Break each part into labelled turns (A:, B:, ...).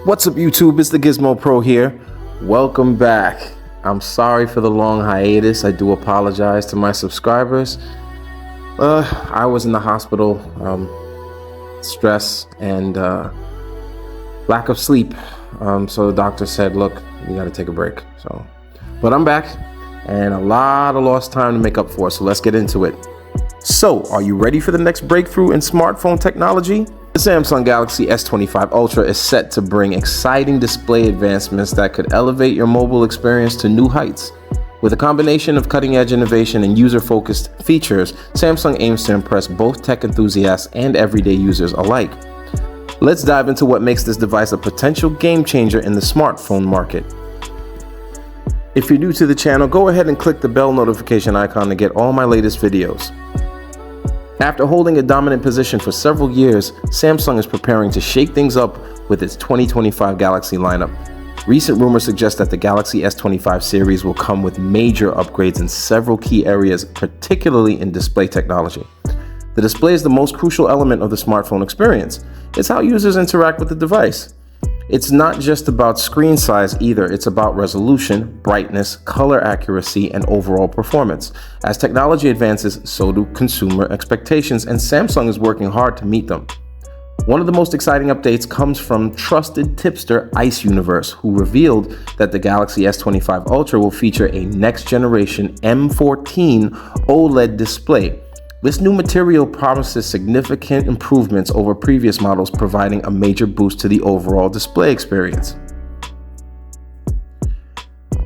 A: What's up YouTube, it's the Gizmo Pro here. Welcome back. I'm sorry for the long hiatus. I do apologize to my subscribers. I was in the hospital, stress and lack of sleep. So the doctor said, look, you gotta take a break. But I'm back and a lot of lost time to make up for, so let's get into it. So, are you ready for the next breakthrough in smartphone technology? The Samsung Galaxy S25 Ultra is set to bring exciting display advancements that could elevate your mobile experience to new heights. With a combination of cutting-edge innovation and user-focused features, Samsung aims to impress both tech enthusiasts and everyday users alike. Let's dive into what makes this device a potential game-changer in the smartphone market. If you're new to the channel, go ahead and click the bell notification icon to get all my latest videos. After holding a dominant position for several years, Samsung is preparing to shake things up with its 2025 Galaxy lineup. Recent rumors suggest that the Galaxy S25 series will come with major upgrades in several key areas, particularly in display technology. The display is the most crucial element of the smartphone experience. It's how users interact with the device. It's not just about screen size either, it's about resolution, brightness, color accuracy, and overall performance. As technology advances, so do consumer expectations, and Samsung is working hard to meet them. One of the most exciting updates comes from trusted tipster Ice Universe, who revealed that the Galaxy S25 Ultra will feature a next-generation M14 OLED display. This new material promises significant improvements over previous models, providing a major boost to the overall display experience.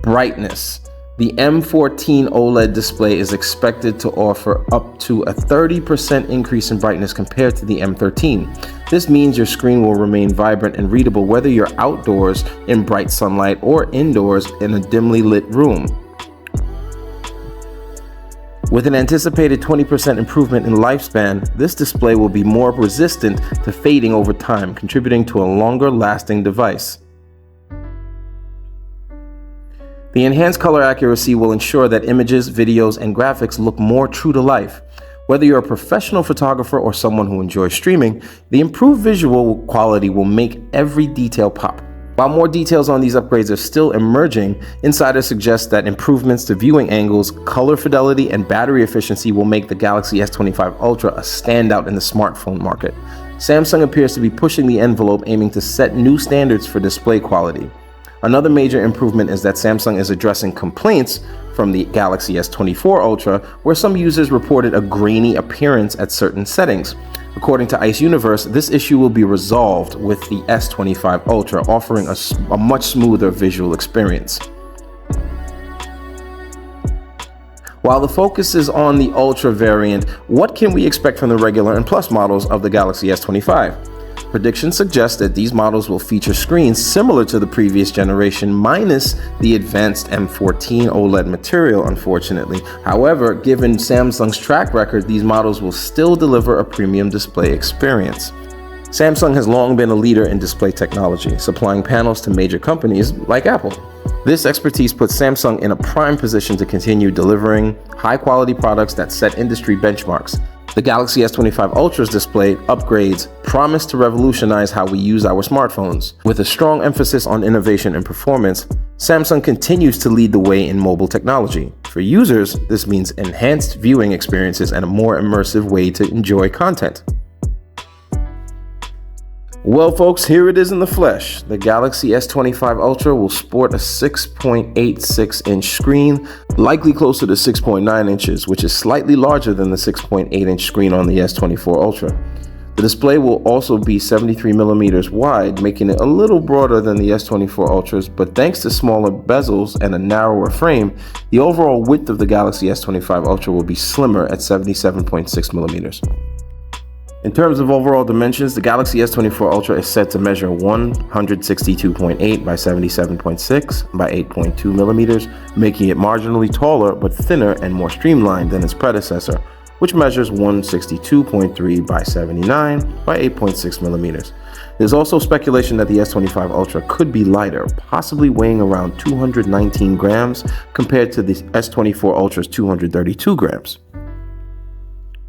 A: Brightness. The M14 OLED display is expected to offer up to a 30% increase in brightness compared to the M13. This means your screen will remain vibrant and readable whether you're outdoors in bright sunlight or indoors in a dimly lit room. With an anticipated 20% improvement in lifespan, this display will be more resistant to fading over time, contributing to a longer-lasting device. The enhanced color accuracy will ensure that images, videos, and graphics look more true to life. Whether you're a professional photographer or someone who enjoys streaming, the improved visual quality will make every detail pop. While more details on these upgrades are still emerging, insiders suggest that improvements to viewing angles, color fidelity, and battery efficiency will make the Galaxy S25 Ultra a standout in the smartphone market. Samsung appears to be pushing the envelope, aiming to set new standards for display quality. Another major improvement is that Samsung is addressing complaints from the Galaxy S24 Ultra, where some users reported a grainy appearance at certain settings. According to Ice Universe, this issue will be resolved with the S25 Ultra, offering a much smoother visual experience. While the focus is on the Ultra variant, what can we expect from the regular and Plus models of the Galaxy S25? Predictions suggest that these models will feature screens similar to the previous generation, minus the advanced M14 OLED material, unfortunately. However, given Samsung's track record, these models will still deliver a premium display experience. Samsung has long been a leader in display technology, supplying panels to major companies like Apple. This expertise puts Samsung in a prime position to continue delivering high-quality products that set industry benchmarks. The Galaxy S25 Ultra's display upgrades promise to revolutionize how we use our smartphones. With a strong emphasis on innovation and performance, Samsung continues to lead the way in mobile technology. For users, this means enhanced viewing experiences and a more immersive way to enjoy content. Well folks, here it is in the flesh. The Galaxy S25 Ultra will sport a 6.86-inch screen, likely closer to 6.9 inches, which is slightly larger than the 6.8-inch screen on the S24 Ultra. The display will also be 73mm wide, making it a little broader than the S24 Ultras, but thanks to smaller bezels and a narrower frame, the overall width of the Galaxy S25 Ultra will be slimmer at 77.6mm. In terms of overall dimensions, the Galaxy S24 Ultra is set to measure 162.8 by 77.6 by 8.2 millimeters, making it marginally taller but thinner and more streamlined than its predecessor, which measures 162.3 by 79 by 8.6 millimeters. There's also speculation that the S25 Ultra could be lighter, possibly weighing around 219 grams compared to the S24 Ultra's 232 grams.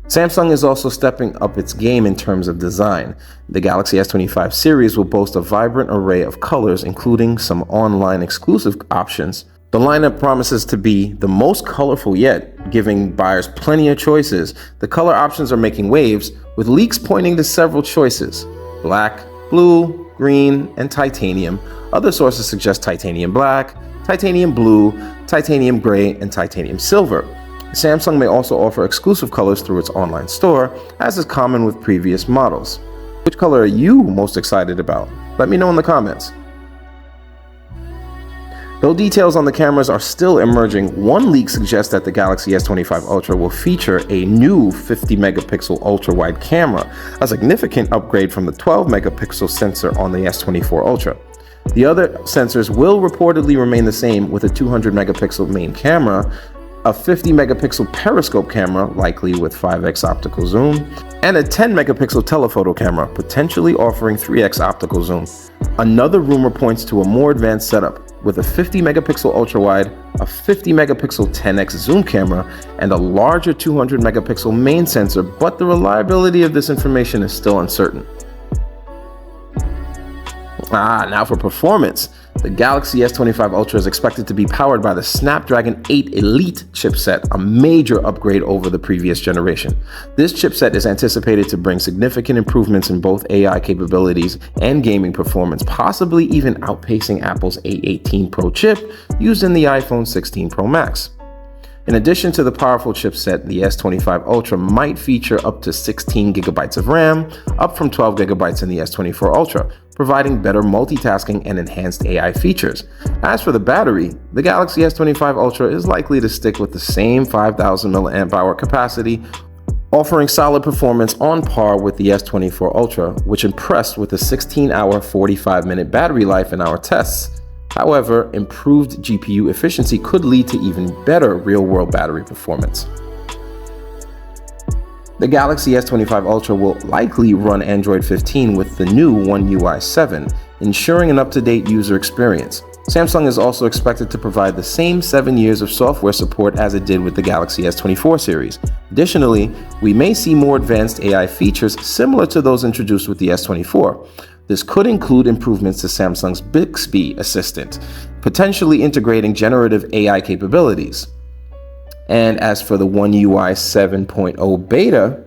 A: Samsung is also stepping up its game in terms of design. The Galaxy S25 series will boast a vibrant array of colors, including some online exclusive options. The lineup promises to be the most colorful yet, giving buyers plenty of choices. The color options are making waves, with leaks pointing to several choices: black, blue, green, and titanium. Other sources suggest titanium black, titanium blue, titanium gray, and titanium silver. Samsung may also offer exclusive colors through its online store, as is common with previous models. Which color are you most excited about? Let me know in the comments. Though details on the cameras are still emerging, one leak suggests that the Galaxy S25 Ultra will feature a new 50-megapixel ultra-wide camera, a significant upgrade from the 12-megapixel sensor on the S24 Ultra. The other sensors will reportedly remain the same, with a 200-megapixel main camera, a 50-megapixel periscope camera, likely with 5x optical zoom, and a 10-megapixel telephoto camera, potentially offering 3x optical zoom. Another rumor points to a more advanced setup, with a 50-megapixel ultra-wide, a 50-megapixel 10x zoom camera, and a larger 200-megapixel main sensor, but the reliability of this information is still uncertain. Now for performance. The Galaxy S25 Ultra is expected to be powered by the Snapdragon 8 Elite chipset, a major upgrade over the previous generation. This chipset is anticipated to bring significant improvements in both AI capabilities and gaming performance, possibly even outpacing Apple's A18 Pro chip used in the iPhone 16 Pro Max. In addition to the powerful chipset, the S25 Ultra might feature up to 16 gigabytes of RAM, up from 12 gigabytes in the S24 Ultra, providing better multitasking and enhanced AI features. As for the battery, the Galaxy S25 Ultra is likely to stick with the same 5,000 mAh capacity, offering solid performance on par with the S24 Ultra, which impressed with a 16-hour, 45-minute battery life in our tests. However, improved GPU efficiency could lead to even better real-world battery performance. The Galaxy S25 Ultra will likely run Android 15 with the new One UI 7, ensuring an up-to-date user experience. Samsung is also expected to provide the same 7 years of software support as it did with the Galaxy S24 series. Additionally, we may see more advanced AI features similar to those introduced with the S24. This could include improvements to Samsung's Bixby Assistant, potentially integrating generative AI capabilities. And as for the One UI 7.0 beta,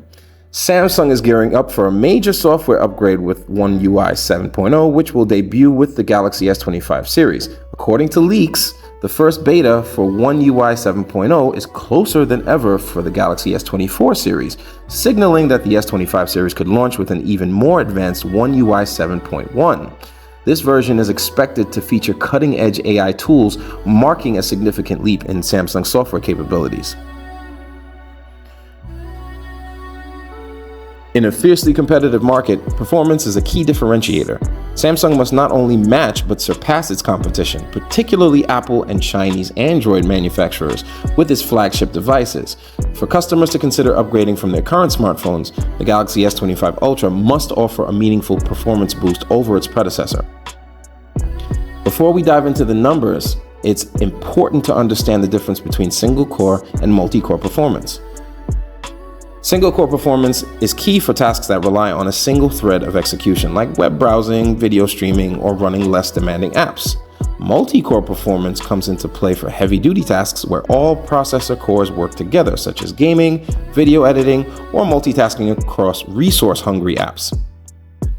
A: Samsung is gearing up for a major software upgrade with One UI 7.0, which will debut with the Galaxy S25 series. According to leaks, the first beta for One UI 7.0 is closer than ever for the Galaxy S24 series, signaling that the S25 series could launch with an even more advanced One UI 7.1. This version is expected to feature cutting-edge AI tools, marking a significant leap in Samsung's software capabilities. In a fiercely competitive market, performance is a key differentiator. Samsung must not only match but surpass its competition, particularly Apple and Chinese Android manufacturers, with its flagship devices. For customers to consider upgrading from their current smartphones, the Galaxy S25 Ultra must offer a meaningful performance boost over its predecessor. Before we dive into the numbers, it's important to understand the difference between single-core and multi-core performance. Single-core performance is key for tasks that rely on a single thread of execution, like web browsing, video streaming, or running less demanding apps. Multi-core performance comes into play for heavy-duty tasks where all processor cores work together, such as gaming, video editing, or multitasking across resource-hungry apps.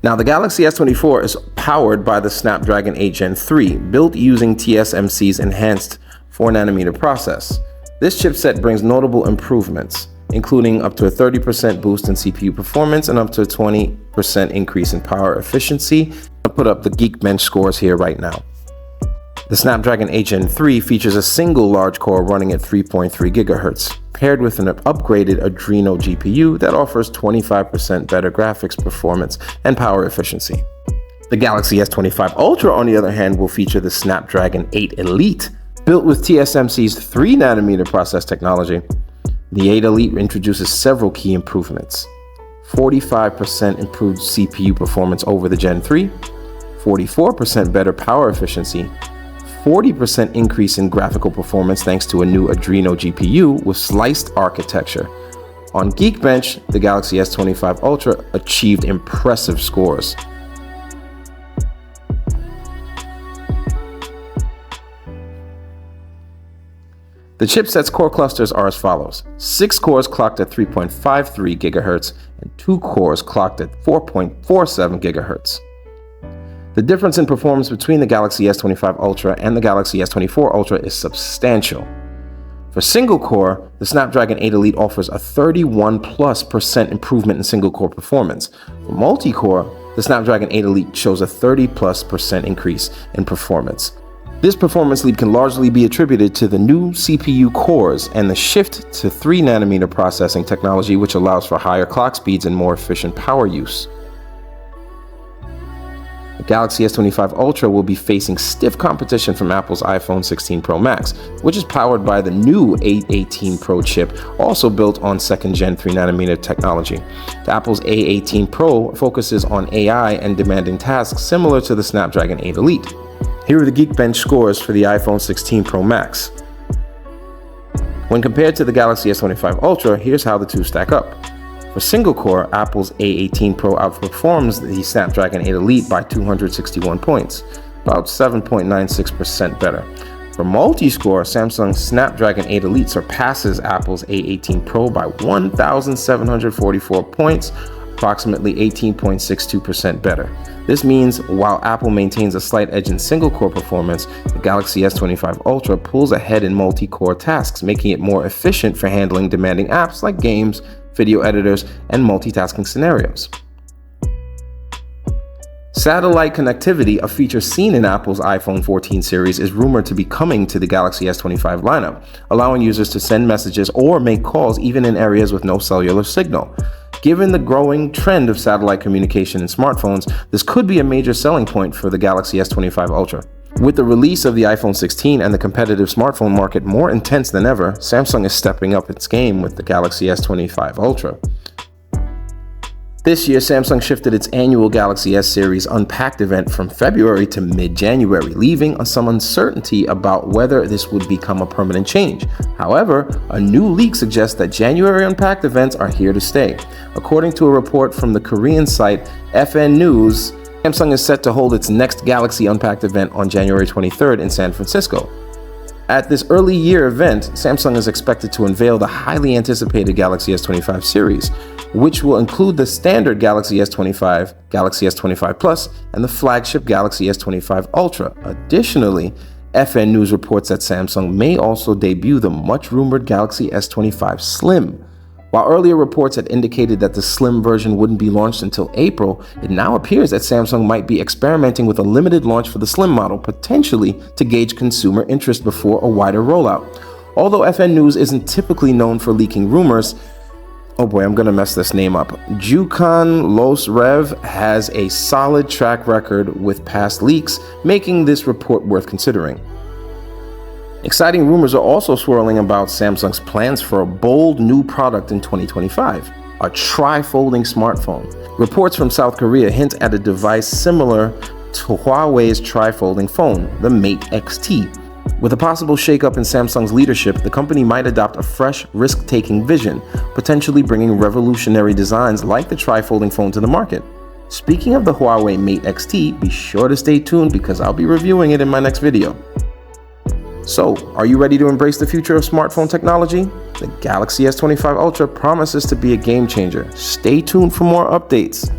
A: Now, the Galaxy S24 is powered by the Snapdragon 8 Gen 3, built using TSMC's enhanced 4nm process. This chipset brings notable improvements, including up to a 30% boost in CPU performance and up to a 20% increase in power efficiency. I'll put up the Geekbench scores here right now. The Snapdragon 8 Gen 3 features a single large core running at 3.3 GHz, paired with an upgraded Adreno GPU that offers 25% better graphics performance and power efficiency. The Galaxy S25 Ultra, on the other hand, will feature the Snapdragon 8 Elite, built with TSMC's 3nm process technology. The 8 Elite introduces several key improvements: 45% improved CPU performance over the Gen 3, 44% better power efficiency, 40% increase in graphical performance thanks to a new Adreno GPU with sliced architecture, On Geekbench, the Galaxy S25 Ultra achieved impressive scores. The chipset's core clusters are as follows. 6 cores clocked at 3.53 GHz and 2 cores clocked at 4.47 GHz. The difference in performance between the Galaxy S25 Ultra and the Galaxy S24 Ultra is substantial. For single core, the Snapdragon 8 Elite offers a 31+% improvement in single core performance. For multi-core, the Snapdragon 8 Elite shows a 30+% increase in performance. This performance leap can largely be attributed to the new CPU cores and the shift to 3nm processing technology, which allows for higher clock speeds and more efficient power use. The Galaxy S25 Ultra will be facing stiff competition from Apple's iPhone 16 Pro Max, which is powered by the new A18 Pro chip, also built on 2nd-gen 3nm technology. The Apple's A18 Pro focuses on AI and demanding tasks similar to the Snapdragon 8 Elite. Here are the Geekbench scores for the iPhone 16 Pro Max. When compared to the Galaxy S25 Ultra, here's how the two stack up. For single core, Apple's A18 Pro outperforms the Snapdragon 8 Elite by 261 points, about 7.96% better. For multi-score, Samsung's Snapdragon 8 Elite surpasses Apple's A18 Pro by 1,744 points, approximately 18.62% better. This means while Apple maintains a slight edge in single-core performance, the Galaxy S25 Ultra pulls ahead in multi-core tasks, making it more efficient for handling demanding apps like games, video editors, and multitasking scenarios. Satellite connectivity, a feature seen in Apple's iPhone 14 series, is rumored to be coming to the Galaxy S25 lineup, allowing users to send messages or make calls even in areas with no cellular signal. Given the growing trend of satellite communication in smartphones, this could be a major selling point for the Galaxy S25 Ultra. With the release of the iPhone 16 and the competitive smartphone market more intense than ever, Samsung is stepping up its game with the Galaxy S25 Ultra. This year, Samsung shifted its annual Galaxy S series Unpacked event from February to mid-January, leaving some uncertainty about whether this would become a permanent change. However, a new leak suggests that January Unpacked events are here to stay. According to a report from the Korean site FN News, Samsung is set to hold its next Galaxy Unpacked event on January 23rd in San Francisco. At this early year event, Samsung is expected to unveil the highly anticipated Galaxy S25 series, which will include the standard Galaxy S25, Galaxy S25 Plus, and the flagship Galaxy S25 Ultra. Additionally, FN News reports that Samsung may also debut the much-rumored Galaxy S25 Slim. While earlier reports had indicated that the Slim version wouldn't be launched until April, it now appears that Samsung might be experimenting with a limited launch for the Slim model, potentially to gauge consumer interest before a wider rollout. Although FN News isn't typically known for leaking rumors, oh boy, I'm gonna mess this name up. Jukan Los Rev has a solid track record with past leaks, making this report worth considering. Exciting rumors are also swirling about Samsung's plans for a bold new product in 2025, a tri-folding smartphone. Reports from South Korea hint at a device similar to Huawei's tri-folding phone, the Mate XT. With a possible shakeup in Samsung's leadership, the company might adopt a fresh, risk-taking vision, potentially bringing revolutionary designs like the tri-folding phone to the market. Speaking of the Huawei Mate XT, be sure to stay tuned because I'll be reviewing it in my next video. So, are you ready to embrace the future of smartphone technology? The Galaxy S25 Ultra promises to be a game changer. Stay tuned for more updates.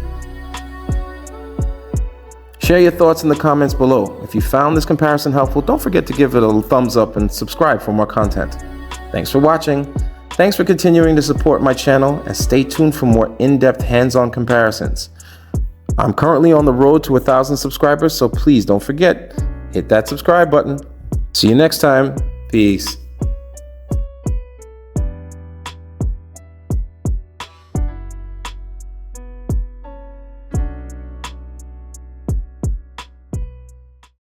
A: Share your thoughts in the comments below. If you found this comparison helpful, don't forget to give it a thumbs up and subscribe for more content. Thanks for watching. Thanks for continuing to support my channel, and stay tuned for more in-depth hands-on comparisons. I'm currently on the road to 1,000 subscribers, so please don't forget, hit that subscribe button. See you next time. Peace.